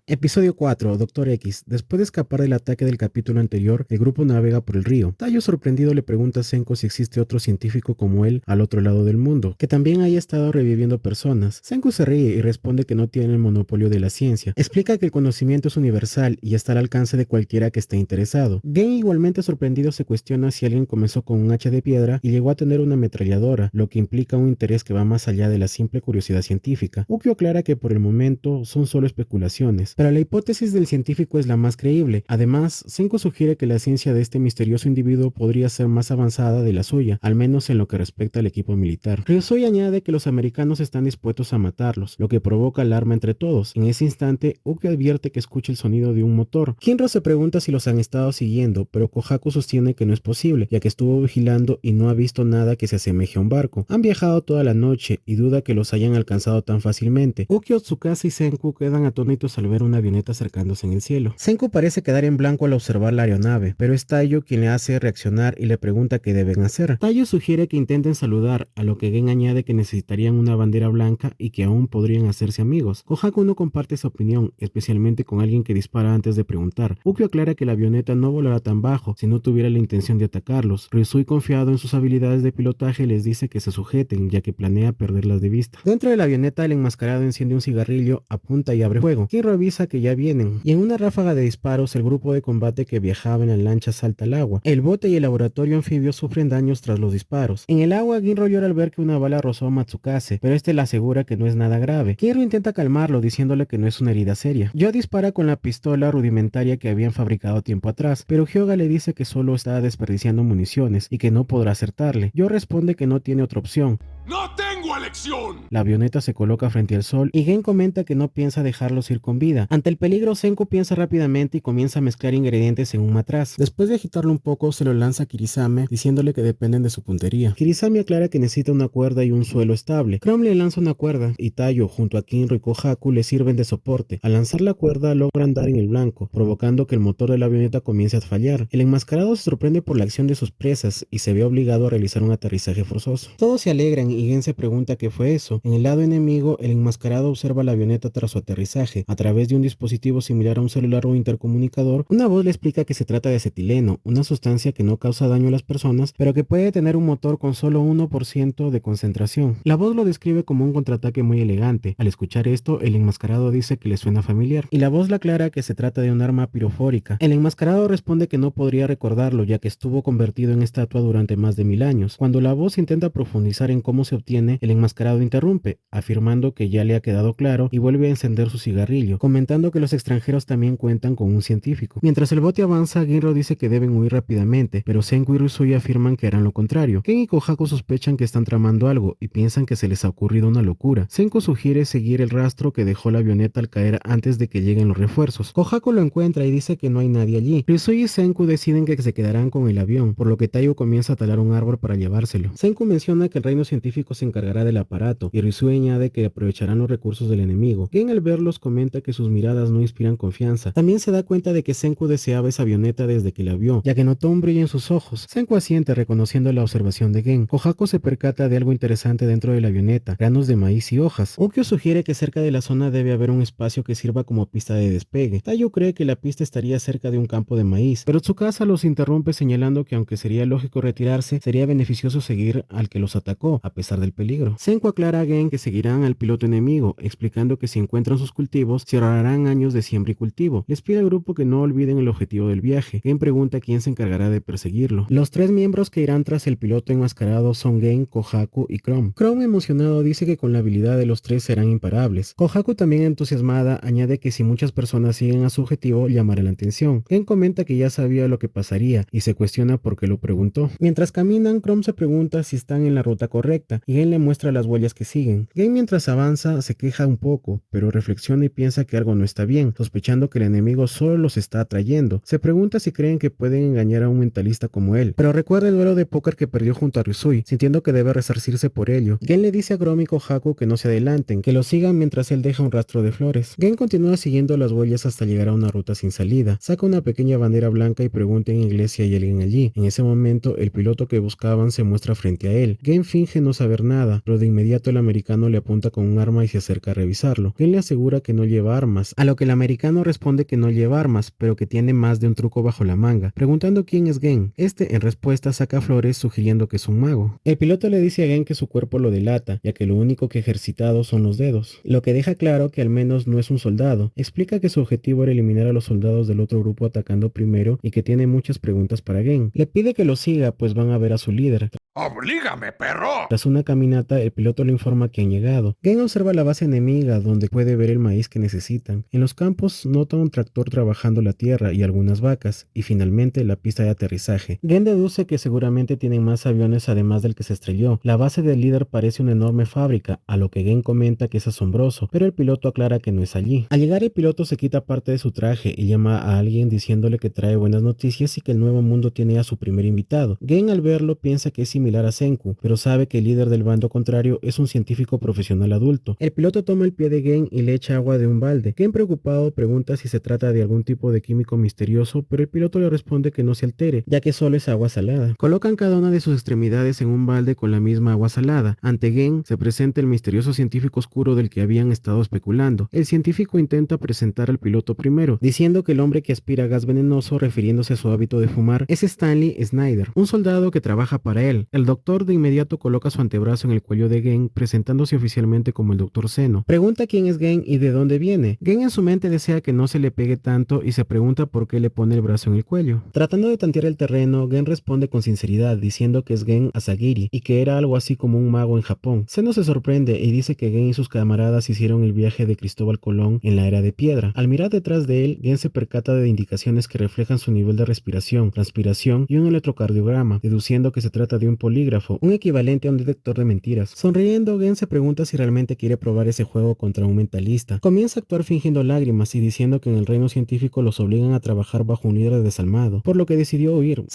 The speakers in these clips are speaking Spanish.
Episodio 4, Doctor X. Después de escapar del ataque del capítulo anterior, el grupo navega por el río. Taiyo, sorprendido, le pregunta a Senku si existe otro científico como él al otro lado del mundo, que también haya estado reviviendo personas. Senku se ríe y responde que no tiene el monopolio de la ciencia. Explica que el conocimiento es universal y está al alcance de cualquiera que esté interesado. Gen, igualmente sorprendido, se cuestiona si alguien comenzó con un hacha de piedra y llegó a tener una ametralladora, lo que implica un interés que va más allá de la simple curiosidad científica. Ukyo aclara que por el momento son solo especulaciones, pero la hipótesis del científico es la más creíble. Además, Senku sugiere que la ciencia de este misterioso individuo podría ser más avanzada de la suya, al menos en lo que respecta al equipo militar. Ryusui añade que los americanos están dispuestos a matarlos, lo que provoca alarma entre todos. En ese instante, Ukyo advierte que escucha el sonido de un motor. Kinro se pregunta si los han estado siguiendo, pero Kohaku sostiene que no es posible, ya que estuvo vigilando y no ha visto nada que se asemeje a un barco. Han viajado toda la noche y duda que los hayan alcanzado tan fácilmente. Ukyo, Tsukasa y Senku quedan atónitos al ver una avioneta acercándose en el cielo. Senku parece quedar en blanco al observar la aeronave, pero es Taiyo quien le hace reaccionar y le pregunta qué deben hacer. Taiyo sugiere que intenten saludar, a lo que Gen añade que necesitarían una bandera blanca y que aún podrían hacerse amigos. Kohaku no comparte esa opinión, especialmente con alguien que dispara antes de preguntar. Ukyo aclara que la avioneta no volará tan bajo si no tuviera la intención de atacarlos. Ryusui, confiado en sus habilidades de pilotaje, les dice que se sujeten, ya que planea perderlas de vista. Dentro de la avioneta, el enmascarado enciende un cigarrillo, apunta y abre fuego. Quien revisa que ya vienen, y en una ráfaga de disparos el grupo de combate que viajaba en la lancha salta al agua. El bote y el laboratorio anfibio sufren daños tras los disparos. En el agua, Ginro llora al ver que una bala rozó a Matsukase, pero este le asegura que no es nada grave. Kinro intenta calmarlo diciéndole que no es una herida seria. Yo dispara con la pistola rudimentaria que habían fabricado tiempo atrás, pero Hyoga le dice que solo está desperdiciando municiones y que no podrá acertarle. Yo responde que no tiene otra opción. ¡No tengo elección! La avioneta se coloca frente al sol y Gen comenta que no piensa dejarlos ir con vida. Ante el peligro, Senku piensa rápidamente y comienza a mezclar ingredientes en un matraz. Después de agitarlo un poco, se lo lanza a Kirisame, diciéndole que dependen de su puntería. Kirisame aclara que necesita una cuerda y un suelo estable. Chrome le lanza una cuerda y Taiyo, junto a Kinro y Kohaku, le sirven de soporte. Al lanzar la cuerda, logran dar en el blanco, provocando que el motor de la avioneta comience a fallar. El enmascarado se sorprende por la acción de sus presas y se ve obligado a realizar un aterrizaje forzoso. Todos se alegran y Gen se pregunta qué fue eso. En el lado enemigo, el enmascarado observa la avioneta tras su aterrizaje. A través de un dispositivo similar a un celular o intercomunicador, una voz le explica que se trata de acetileno, una sustancia que no causa daño a las personas, pero que puede tener un motor con solo 1% de concentración. La voz lo describe como un contraataque muy elegante. Al escuchar esto, el enmascarado dice que le suena familiar, y la voz le aclara que se trata de un arma pirofórica. El enmascarado responde que no podría recordarlo, ya que estuvo convertido en estatua durante más de 1000 años. Cuando la voz intenta profundizar en cómo se obtiene, el enmascarado interrumpe, afirmando que ya le ha quedado claro y vuelve a encender su cigarrillo, comentando que los extranjeros también cuentan con un científico. Mientras el bote avanza, Ginro dice que deben huir rápidamente, pero Senku y Ryusui afirman que harán lo contrario. Ken y Kohaku sospechan que están tramando algo y piensan que se les ha ocurrido una locura. Senku sugiere seguir el rastro que dejó la avioneta al caer antes de que lleguen los refuerzos. Kohaku lo encuentra y dice que no hay nadie allí. Ryusui y Senku deciden que se quedarán con el avión, por lo que Taiyo comienza a talar un árbol para llevárselo. Senku menciona que el reino científico se encargará del aparato, y Ryusui añade que aprovecharán los recursos del enemigo. Gen, al verlos, comenta que sus miradas no inspiran confianza. También se da cuenta de que Senku deseaba esa avioneta desde que la vio, ya que notó un brillo en sus ojos. Senku asiente reconociendo la observación de Gen. Kohaku se percata de algo interesante dentro de la avioneta, granos de maíz y hojas. Ukyo sugiere que cerca de la zona debe haber un espacio que sirva como pista de despegue. Taiyo cree que la pista estaría cerca de un campo de maíz, pero Tsukasa los interrumpe señalando que aunque sería lógico retirarse, sería beneficioso seguir al que los atacó, a pesar del peligro. Senku aclara a Gen que seguirán al piloto enemigo, explicando que si encuentran sus cultivos, se ahorrarán años de siembra y cultivo. Les pide al grupo que no olviden el objetivo del viaje. Gen pregunta quién se encargará de perseguirlo. Los tres miembros que irán tras el piloto enmascarado son Gen, Kohaku y Chrome. Chrome, emocionado, dice que con la habilidad de los tres serán imparables. Kohaku, también entusiasmada, añade que si muchas personas siguen a su objetivo, llamará la atención. Gen comenta que ya sabía lo que pasaría y se cuestiona por qué lo preguntó. Mientras caminan, Chrome se pregunta si están en la ruta correcta y Gen le muestra las huellas que siguen. Gen mientras avanza se queja un poco, pero reflexiona y piensa que algo no está bien, sospechando que el enemigo solo los está atrayendo. Se pregunta si creen que pueden engañar a un mentalista como él, pero recuerda el duelo de póker que perdió junto a Ryusui, sintiendo que debe resarcirse por ello. Gen le dice a Chrome y Kohaku que no se adelanten, que lo sigan mientras él deja un rastro de flores. Gen continúa siguiendo las huellas hasta llegar a una ruta sin salida. Saca una pequeña bandera blanca y pregunta en inglés si hay alguien allí. En ese momento, el piloto que buscaban se muestra frente a él. Gen finge no saber nada, pero de inmediato el americano le apunta con un arma y se acerca a revisarlo. Gen le asegura que no lleva armas, a lo que el americano responde que no lleva armas, pero que tiene más de un truco bajo la manga, preguntando quién es Gen. Este, en respuesta, saca flores sugiriendo que es un mago. El piloto le dice a Gen que su cuerpo lo delata, ya que lo único que ha ejercitado son los dedos, lo que deja claro que al menos no es un soldado. Explica que su objetivo era eliminar a los soldados del otro grupo atacando primero y que tiene muchas preguntas para Gen. Le pide que lo siga, pues van a ver a su líder. ¡Oblígame, perro! Tras una caminata, el piloto le informa que han llegado. Gen observa la base enemiga, donde puede ver el maíz que necesitan. En los campos nota un tractor trabajando la tierra y algunas vacas, y finalmente la pista de aterrizaje. Gen deduce que seguramente tienen más aviones además del que se estrelló. La base del líder parece una enorme fábrica, a lo que Gen comenta que es asombroso, pero el piloto aclara que no es allí. Al llegar, el piloto se quita parte de su traje y llama a alguien diciéndole que trae buenas noticias y que el nuevo mundo tiene a su primer invitado. Gen, al verlo, piensa que es similar a Senku, pero sabe que el líder del bando contrario es un científico profesional adulto. El piloto toma el pie de Gen y le echa agua de un balde. Gen, preocupado, pregunta si se trata de algún tipo de químico misterioso, pero el piloto le responde que no se altere, ya que solo es agua salada. Colocan cada una de sus extremidades en un balde con la misma agua salada. Ante Gen se presenta el misterioso científico oscuro del que habían estado especulando. El científico intenta presentar al piloto primero, diciendo que el hombre que aspira gas venenoso, refiriéndose a su hábito de fumar, es Stanley Snyder, un soldado que trabaja para él. El doctor de inmediato coloca su antebrazo en el cuello de Gen, presentándose oficialmente como el Dr. Zeno. Pregunta quién es Gen y de dónde viene. Gen en su mente desea que no se le pegue tanto y se pregunta por qué le pone el brazo en el cuello. Tratando de tantear el terreno, Gen responde con sinceridad, diciendo que es Gen Asagiri y que era algo así como un mago en Japón. Zeno se sorprende y dice que Gen y sus camaradas hicieron el viaje de Cristóbal Colón en la era de piedra. Al mirar detrás de él, Gen se percata de indicaciones que reflejan su nivel de respiración, transpiración y un electrocardiograma, deduciendo que se trata de un polígrafo, un equivalente a un detector de mentiras. Sonriendo, Gen se pregunta si realmente quiere probar ese juego contra un mentalista. Comienza a actuar fingiendo lágrimas y diciendo que en el reino científico los obligan a trabajar bajo un líder desalmado, por lo que decidió huir.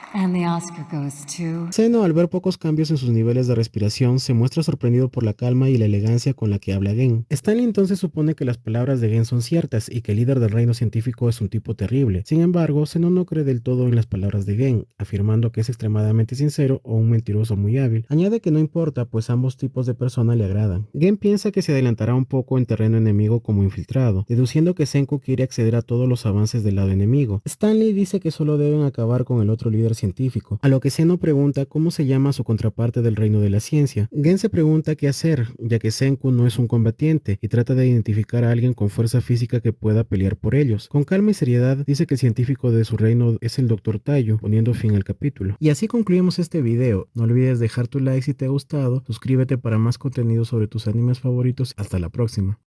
Zeno, al ver pocos cambios en sus niveles de respiración, se muestra sorprendido por la calma y la elegancia con la que habla Gen. Stanley entonces supone que las palabras de Gen son ciertas y que el líder del reino científico es un tipo terrible. Sin embargo, Zeno no cree del todo en las palabras de Gen, afirmando que es extremadamente sincero o un mentiroso muy hábil. Añade que no importa, pues ambos tipos de persona le agradan. Gen piensa que se adelantará un poco en terreno enemigo como infiltrado, deduciendo que Senku quiere acceder a todos los avances del lado enemigo. Stanley dice que solo deben acabar con el otro líder científico, a lo que Zeno pregunta cómo se llama su contraparte del reino de la ciencia. Gen se pregunta qué hacer, ya que Senku no es un combatiente y trata de identificar a alguien con fuerza física que pueda pelear por ellos. Con calma y seriedad dice que el científico de su reino es el Dr. Taiyo, poniendo fin al capítulo. Y así concluimos este video. No olvides dejar tu like si te ha gustado, suscríbete para más contenido sobre tus animes favoritos. Hasta la próxima.